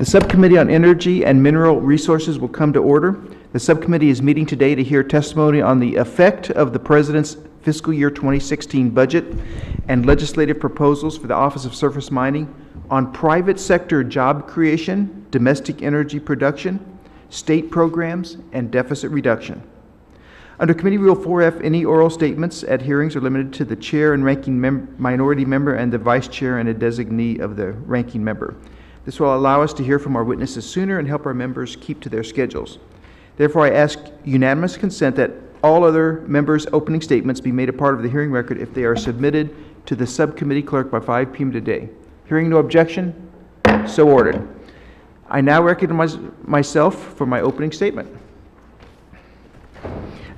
The Subcommittee on Energy and Mineral Resources will come to order. The subcommittee is meeting today to hear testimony on the effect of the President's fiscal year 2016 budget and legislative proposals for the Office of Surface Mining on private sector job creation, domestic energy production, state programs, and deficit reduction. Under Committee Rule 4F, any oral statements at hearings are limited to the chair and ranking minority member and the vice chair and a designee of the ranking member. This will allow us to hear from our witnesses sooner and help our members keep to their schedules. Therefore, I ask unanimous consent that all other members' opening statements be made a part of the hearing record if they are submitted to the subcommittee clerk by 5 p.m. today. Hearing no objection, so ordered. I now recognize myself for my opening statement.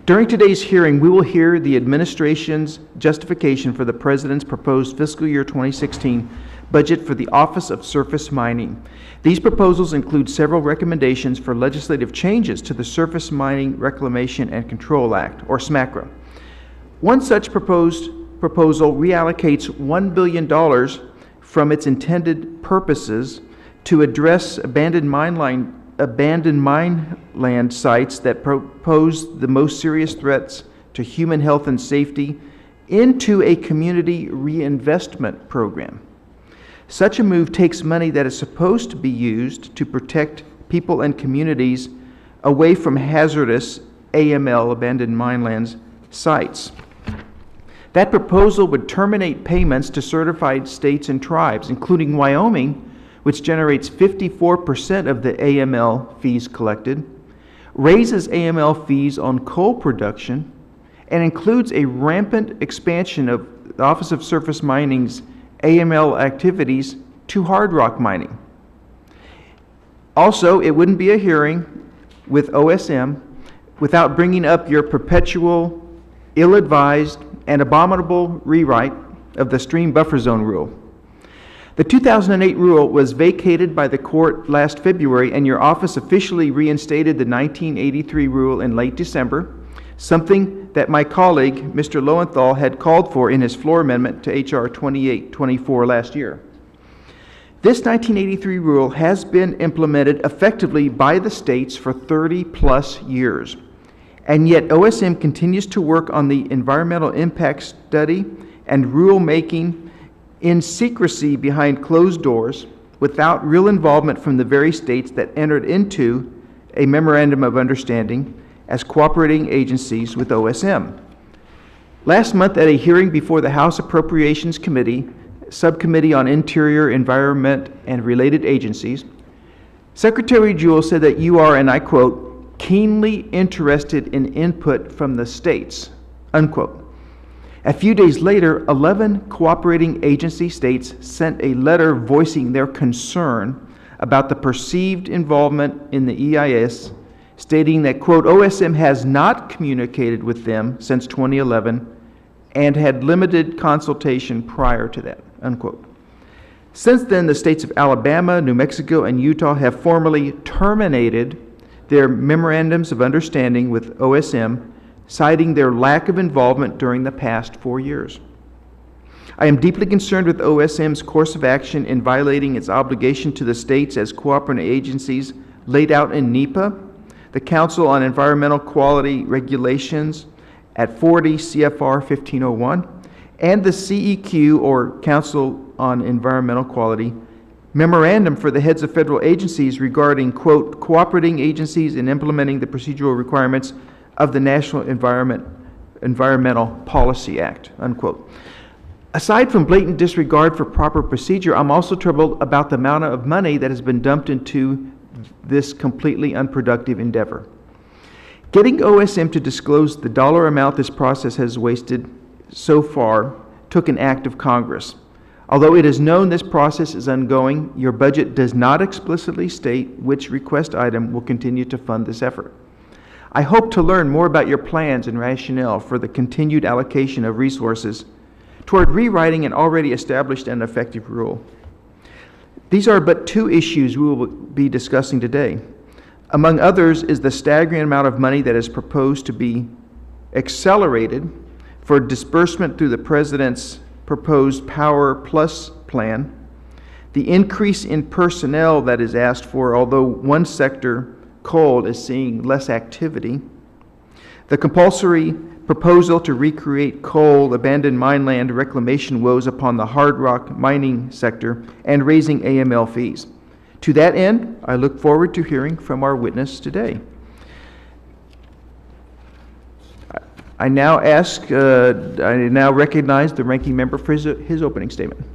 During today's hearing, we will hear the administration's justification for the President's proposed fiscal year 2016 budget for the Office of Surface Mining. These proposals include several recommendations for legislative changes to the Surface Mining Reclamation and Control Act, or SMCRA. One such proposal reallocates $1 billion from its intended purposes to address abandoned mine land sites that pose the most serious threats to human health and safety into a community reinvestment program. Such a move takes money that is supposed to be used to protect people and communities away from hazardous AML, abandoned mine lands, sites. That proposal would terminate payments to certified states and tribes, including Wyoming, which generates 54% of the AML fees collected, raises AML fees on coal production, and includes a rampant expansion of the Office of Surface Mining's AML activities to hard rock mining. Also, it wouldn't be a hearing with OSM without bringing up your perpetual, ill-advised, and abominable rewrite of the stream buffer zone rule. The 2008 rule was vacated by the court last February, and your office officially reinstated the 1983 rule in late December, something that my colleague, Mr. Lowenthal, had called for in his floor amendment to H.R. 2824 last year. This 1983 rule has been implemented effectively by the states for 30-plus years, and yet OSM continues to work on the environmental impact study and rule-making in secrecy behind closed doors without real involvement from the very states that entered into a memorandum of understanding as cooperating agencies with OSM. Last month at a hearing before the House Appropriations Committee, Subcommittee on Interior, Environment, and Related Agencies, Secretary Jewell said that you are, and I quote, keenly interested in input from the states, unquote. A few days later, 11 cooperating agency states sent a letter voicing their concern about the perceived involvement in the EIS, stating that, quote, OSM has not communicated with them since 2011 and had limited consultation prior to that, unquote. Since then, the states of Alabama, New Mexico, and Utah have formally terminated their memorandums of understanding with OSM, citing their lack of involvement during the past 4 years. I am deeply concerned with OSM's course of action in violating its obligation to the states as cooperating agencies laid out in NEPA, the Council on Environmental Quality Regulations at 40 CFR 1501, and the CEQ, or Council on Environmental Quality, memorandum for the heads of federal agencies regarding, quote, cooperating agencies in implementing the procedural requirements of the National Environmental Policy Act, unquote. Aside from blatant disregard for proper procedure, I'm also troubled about the amount of money that has been dumped into this completely unproductive endeavor. Getting OSM to disclose the dollar amount this process has wasted so far took an act of Congress. Although it is known this process is ongoing, your budget does not explicitly state which request item will continue to fund this effort. I hope to learn more about your plans and rationale for the continued allocation of resources toward rewriting an already established and effective rule. These are but two issues we will be discussing today. Among others is the staggering amount of money that is proposed to be accelerated for disbursement through the President's proposed Power Plus plan, the increase in personnel that is asked for, although one sector, coal, is seeing less activity, the compulsory proposal to recreate coal, abandoned mine land reclamation woes upon the hard rock mining sector, and raising AML fees. To that end, I look forward to hearing from our witness today. I now recognize the ranking member for his opening statement.